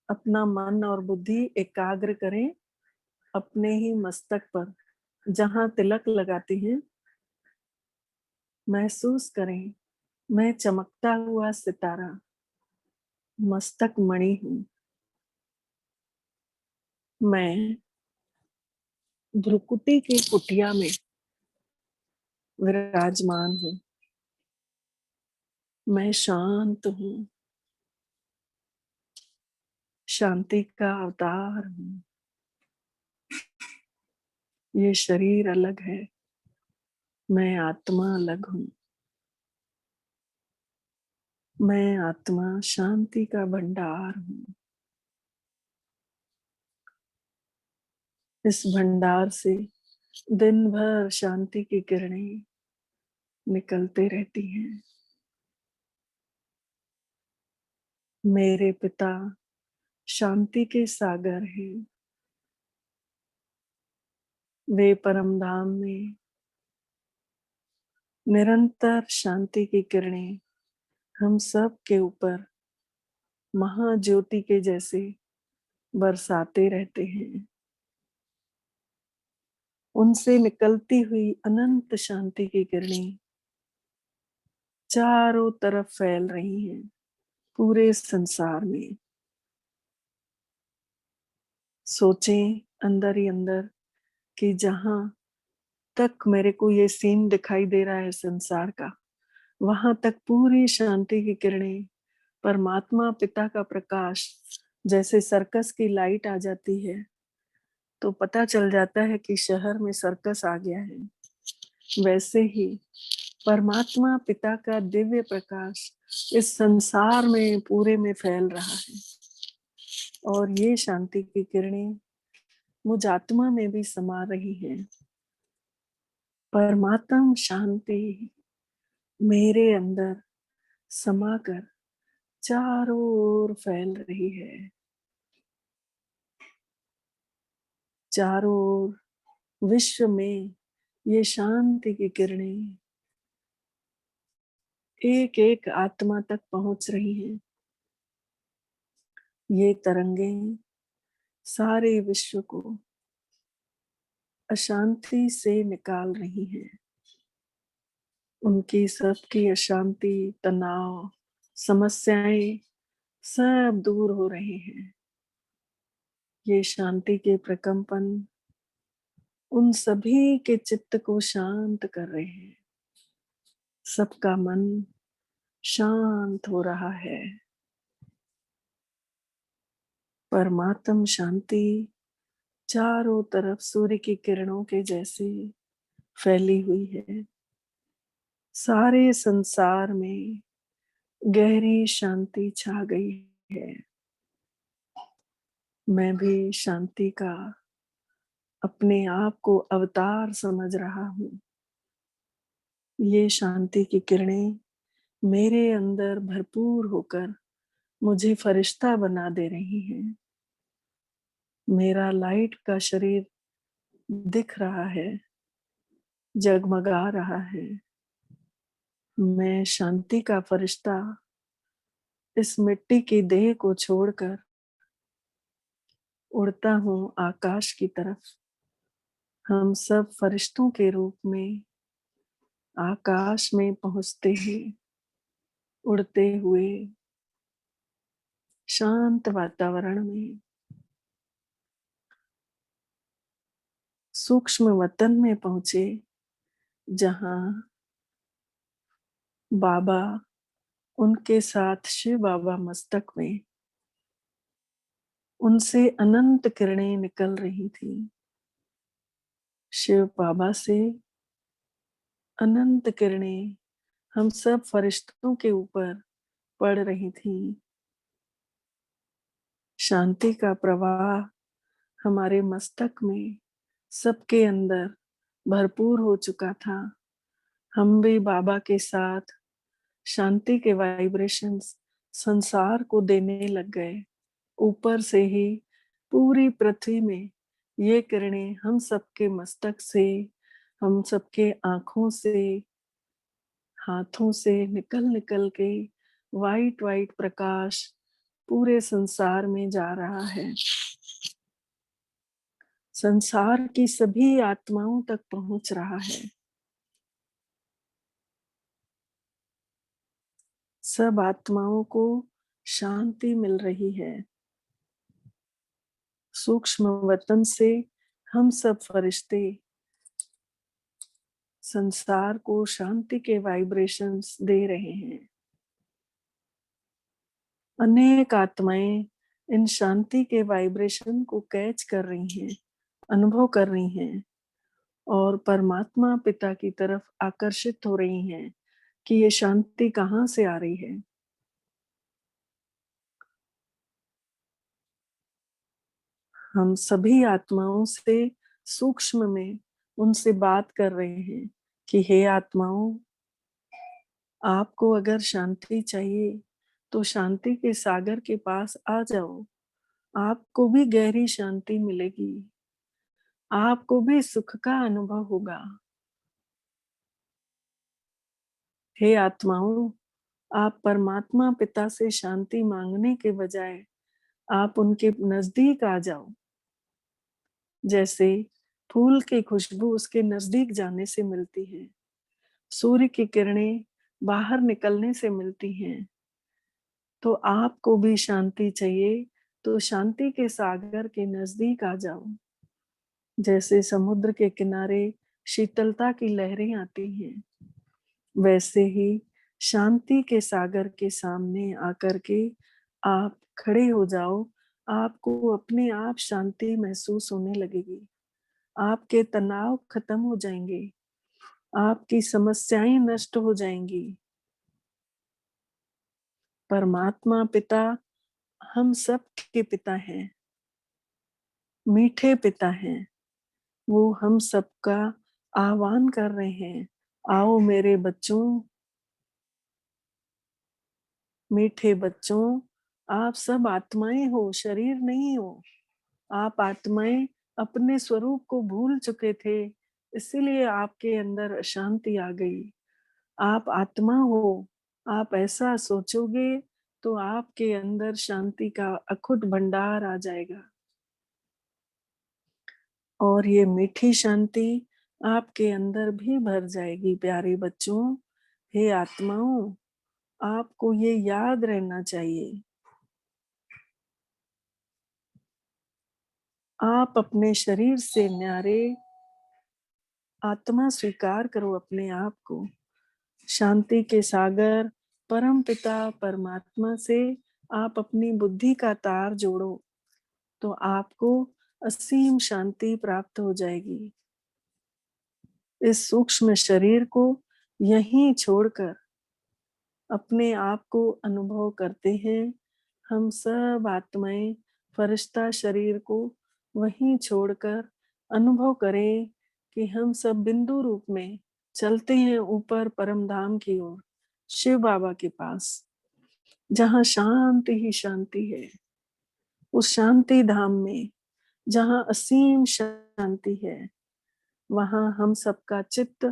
अपना मन और बुद्धि एकाग्र करें अपने ही मस्तक पर। जहां तिलक लगाती हैं, महसूस करें मैं चमकता हुआ सितारा मस्तक मणि हूं। मैं भ्रुकुटी की कुटिया में विराजमान हूं। मैं शांत हूं, शांति का अवतार हूं। ये शरीर अलग है, मैं आत्मा अलग हूं। मैं आत्मा शांति का भंडार हूं। इस भंडार से दिन भर शांति की किरणें निकलते रहती हैं। मेरे पिता शांति के सागर हैं। वे परम धाम में निरंतर शांति की किरणें हम सब के ऊपर महाज्योति के जैसे बरसाते रहते हैं। उनसे निकलती हुई अनंत शांति की किरणें चारों तरफ फैल रही हैं, पूरे संसार में। सोचें अंदर ही अंदर कि जहां तक मेरे को ये सीन दिखाई दे रहा है संसार का, वहां तक पूरी शांति की किरणें, परमात्मा पिता का प्रकाश, जैसे सर्कस की लाइट आ जाती है तो पता चल जाता है कि शहर में सर्कस आ गया है, वैसे ही परमात्मा पिता का दिव्य प्रकाश इस संसार में पूरे में फैल रहा है। और ये शांति की किरणें मुझ आत्मा में भी समा रही हैं। परमात्म शांति मेरे अंदर समाकर चारों ओर फैल रही है। चारों ओर विश्व में ये शांति की किरणें एक एक आत्मा तक पहुंच रही हैं। ये तरंगें सारे विश्व को अशांति से निकाल रही हैं। उनकी सबकी अशांति, तनाव, समस्याएं सब दूर हो रहे हैं। ये शांति के प्रकंपन उन सभी के चित्त को शांत कर रहे हैं। सबका मन शांत हो रहा है। परमात्म शांति चारों तरफ सूर्य की किरणों के जैसे फैली हुई है। सारे संसार में गहरी शांति छा गई है। मैं भी शांति का अपने आप को अवतार समझ रहा हूँ। ये शांति की किरणें मेरे अंदर भरपूर होकर मुझे फरिश्ता बना दे रही हैं। मेरा लाइट का शरीर दिख रहा है, जगमगा रहा है। मैं शांति का फरिश्ता इस मिट्टी की देह को छोड़कर उड़ता हूँ आकाश की तरफ। हम सब फरिश्तों के रूप में आकाश में पहुंचते हैं, उड़ते हुए शांत वातावरण में सूक्ष्म वतन में पहुंचे, जहां बाबा, उनके साथ शिव बाबा मस्तक में, उनसे अनंत किरणें निकल रही थी। शिव बाबा से अनंत किरणें हम सब फरिश्तों के ऊपर पड़ रही थी। शांति का प्रवाह हमारे मस्तक में सबके अंदर भरपूर हो चुका था। हम भी बाबा के साथ शांति के वाइब्रेशंस संसार को देने लग गए। ऊपर से ही पूरी पृथ्वी में ये किरणें हम सबके मस्तक से, हम सबके आंखों से, हाथों से निकल निकल के वाइट वाइट प्रकाश पूरे संसार में जा रहा है। संसार की सभी आत्माओं तक पहुंच रहा है। सब आत्माओं को शांति मिल रही है। सूक्ष्म वतन से हम सब फरिश्ते संसार को शांति के वाइब्रेशंस दे रहे हैं। अनेक आत्माएं इन शांति के वाइब्रेशन को कैच कर रही हैं, अनुभव कर रही हैं और परमात्मा पिता की तरफ आकर्षित हो रही हैं कि ये शांति कहाँ से आ रही है। हम सभी आत्माओं से सूक्ष्म में उनसे बात कर रहे हैं कि हे आत्माओं, आपको अगर शांति चाहिए तो शांति के सागर के पास आ जाओ। आपको भी गहरी शांति मिलेगी। आपको भी सुख का अनुभव होगा। हे आत्माओं, आप परमात्मा पिता से शांति मांगने के बजाय आप उनके नजदीक आ जाओ। जैसे फूल की खुशबू उसके नजदीक जाने से मिलती है, सूर्य की किरणें बाहर निकलने से मिलती हैं। तो आपको भी शांति चाहिए तो शांति के सागर के नजदीक आ जाओ। जैसे समुद्र के किनारे शीतलता की लहरें आती हैं, वैसे ही शांति के सागर के सामने आकर के आप खड़े हो जाओ। आपको अपने आप शांति महसूस होने लगेगी। आपके तनाव खत्म हो जाएंगे। आपकी समस्याएं नष्ट हो जाएंगी। परमात्मा पिता हम सब के पिता हैं, मीठे पिता हैं। वो हम सबका आह्वान कर रहे हैं, आओ मेरे बच्चों, मीठे बच्चों। आप सब आत्माएं हो, शरीर नहीं हो। आप आत्माएं अपने स्वरूप को भूल चुके थे, इसीलिए आपके अंदर अशांति आ गई। आप आत्मा हो। आप ऐसा सोचोगे तो आपके अंदर शांति का अखुट भंडार आ जाएगा और ये मीठी शांति आपके अंदर भी भर जाएगी। प्यारे बच्चों, हे आत्माओं, आपको ये याद रहना चाहिए, आप अपने शरीर से न्यारे आत्मा स्वीकार करो अपने आप को। शांति के सागर परम पिता परमात्मा से आप अपनी बुद्धि का तार जोड़ो तो आपको असीम शांति प्राप्त हो जाएगी। इस सूक्ष्म शरीर को यहीं छोड़कर अपने आप को अनुभव करते हैं। हम सब आत्माएं फरिश्ता शरीर को वहीं छोड़कर अनुभव करें कि हम सब बिंदु रूप में चलते हैं ऊपर परम धाम की ओर, शिव बाबा के पास, जहाँ शांति ही शांति है। उस शांति धाम में जहाँ असीम शांति है, वहां हम सबका चित्त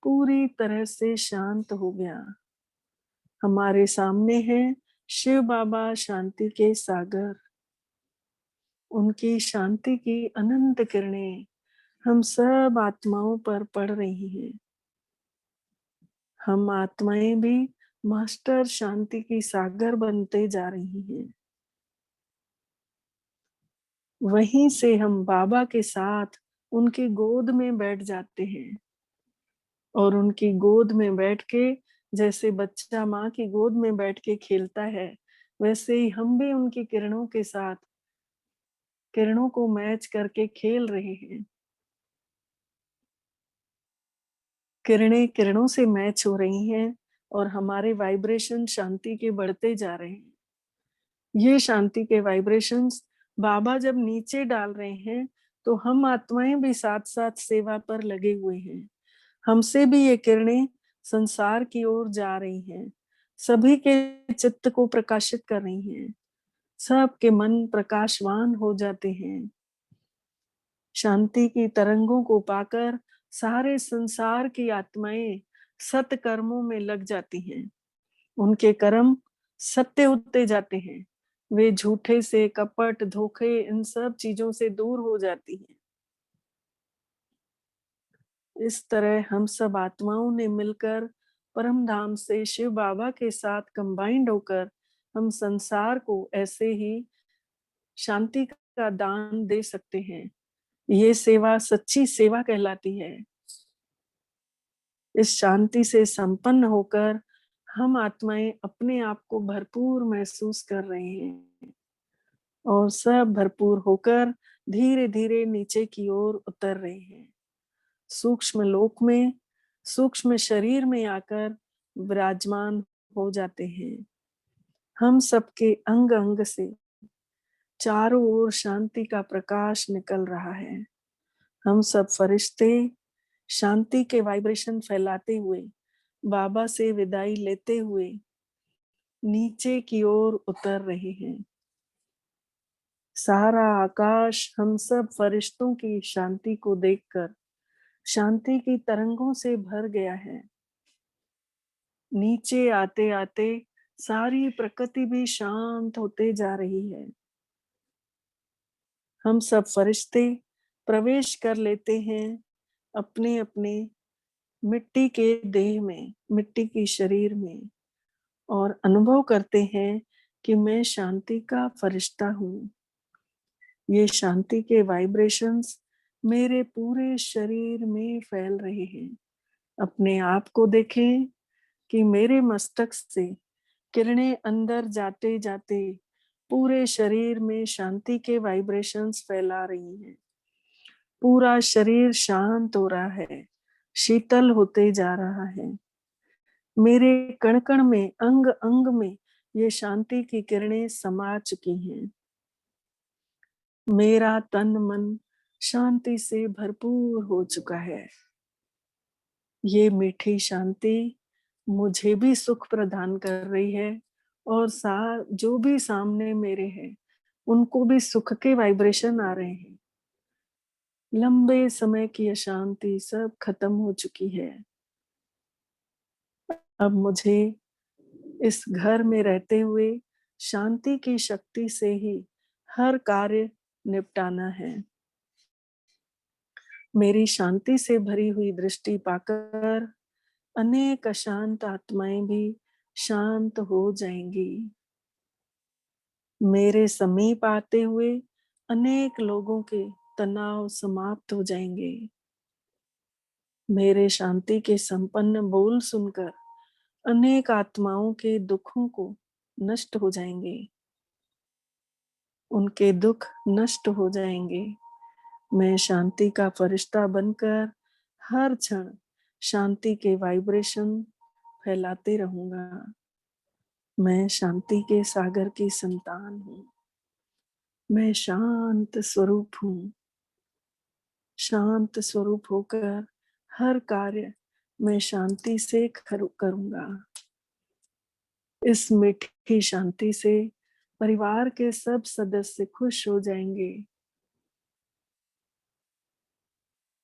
पूरी तरह से शांत हो गया। हमारे सामने है शिव बाबा शांति के सागर। उनकी शांति की अनंत किरणें हम सब आत्माओं पर पड़ रही हैं। हम आत्माएं भी मास्टर शांति की सागर बनते जा रही हैं। वहीं से हम बाबा के साथ उनकी गोद में बैठ जाते हैं और उनकी गोद में बैठ के जैसे बच्चा माँ की गोद में बैठ के खेलता है, वैसे ही हम भी उनकी किरणों के साथ किरणों को मैच करके खेल रहे हैं। किरणें किरणों से मैच हो रही हैं और हमारे वाइब्रेशन शांति के बढ़ते जा रहे हैं। ये शांति के वाइब्रेशंस बाबा जब नीचे डाल रहे हैं तो हम आत्माएं भी साथ साथ सेवा पर लगे हुए हैं। हमसे भी ये किरणें संसार की ओर जा रही हैं, सभी के चित्त को प्रकाशित कर रही हैं, सबके मन प्रकाशवान हो जाते हैं। शांति की तरंगों को पाकर सारे संसार की आत्माएं सत कर्मों में लग जाती हैं। उनके कर्म सत्य होते जाते हैं। वे झूठे से, कपट, धोखे, इन सब चीजों से दूर हो जाती हैं। इस तरह हम सब आत्माओं ने मिलकर परम धाम से शिव बाबा के साथ कंबाइंड होकर हम संसार को ऐसे ही शांति का दान दे सकते हैं। ये सेवा सच्ची सेवा कहलाती है। इस शांति से संपन्न होकर हम आत्माएं अपने आप को भरपूर महसूस कर रहे हैं और सब भरपूर होकर धीरे धीरे नीचे की ओर उतर रहे हैं। सूक्ष्म लोक में, सूक्ष्म शरीर में आकर विराजमान हो जाते हैं। हम सबके अंग अंग से चारों ओर शांति का प्रकाश निकल रहा है। हम सब फरिश्ते शांति के वाइब्रेशन फैलाते हुए बाबा से विदाई लेते हुए नीचे की ओर उतर रहे हैं। सारा आकाश हम सब फरिश्तों की शांति को देखकर शांति की तरंगों से भर गया है। नीचे आते आते सारी प्रकृति भी शांत होते जा रही है। हम सब फरिश्ते प्रवेश कर लेते हैं अपने अपने मिट्टी के देह में, मिट्टी की शरीर में, और अनुभव करते हैं कि मैं शांति का फरिश्ता हूँ। ये शांति के वाइब्रेशंस मेरे पूरे शरीर में फैल रहे हैं। अपने आप को देखें कि मेरे मस्तक से किरणें अंदर जाते जाते पूरे शरीर में शांति के वाइब्रेशंस फैला रही हैं। पूरा शरीर शांत हो रहा है, शीतल होते जा रहा है। मेरे कण कण में, अंग अंग में ये शांति की किरणें समा चुकी हैं। मेरा तन मन शांति से भरपूर हो चुका है। ये मीठी शांति मुझे भी सुख प्रदान कर रही है और जो भी सामने मेरे हैं उनको भी सुख के वाइब्रेशन आ रहे हैं। लंबे समय की अशांति सब खत्म हो चुकी है। अब मुझे इस घर में रहते हुए शांति की शक्ति से ही हर कार्य निपटाना है। मेरी शांति से भरी हुई दृष्टि पाकर अनेक अशांत आत्माएं भी शांत हो जाएंगी। मेरे समीप आते हुए अनेक लोगों के तनाव समाप्त हो जाएंगे। मेरे शांति के संपन्न बोल सुनकर अनेक आत्माओं के दुखों को नष्ट हो जाएंगे। उनके दुख नष्ट हो जाएंगे। मैं शांति का फरिश्ता बनकर हर क्षण शांति के वाइब्रेशन फैलाते रहूंगा। मैं शांति के सागर की संतान हूँ। मैं शांत स्वरूप हूँ। शांत स्वरूप होकर हर कार्य मैं शांति से करूंगा। इस मीठी शांति से परिवार के सब सदस्य खुश हो जाएंगे।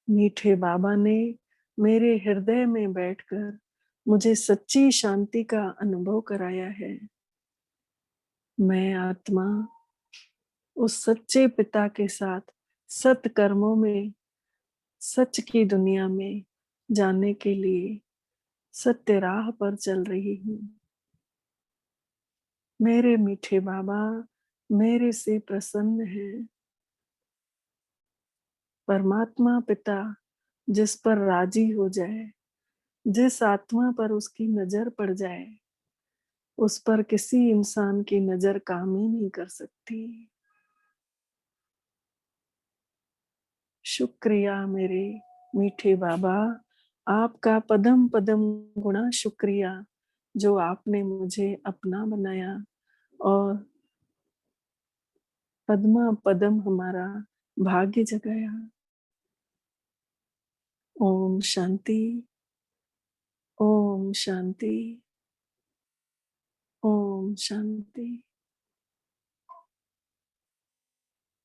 मीठे बाबा ने मेरे हृदय में बैठकर मुझे सच्ची शांति का अनुभव कराया है। मैं आत्मा उस सच्चे पिता के साथ सत्कर्मों में, सच की दुनिया में जाने के लिए सत्य राह पर चल रही हूँ। मेरे मीठे बाबा मेरे से प्रसन्न है। परमात्मा पिता जिस पर राजी हो जाए, जिस आत्मा पर उसकी नजर पड़ जाए, उस पर किसी इंसान की नजर काम ही नहीं कर सकती। शुक्रिया मेरे मीठे बाबा, आपका पदम पदम गुणा शुक्रिया जो आपने मुझे अपना बनाया और पद्मा पदम हमारा भाग्य जगाया। ओम शांति, ओम शांति, ओम शांति।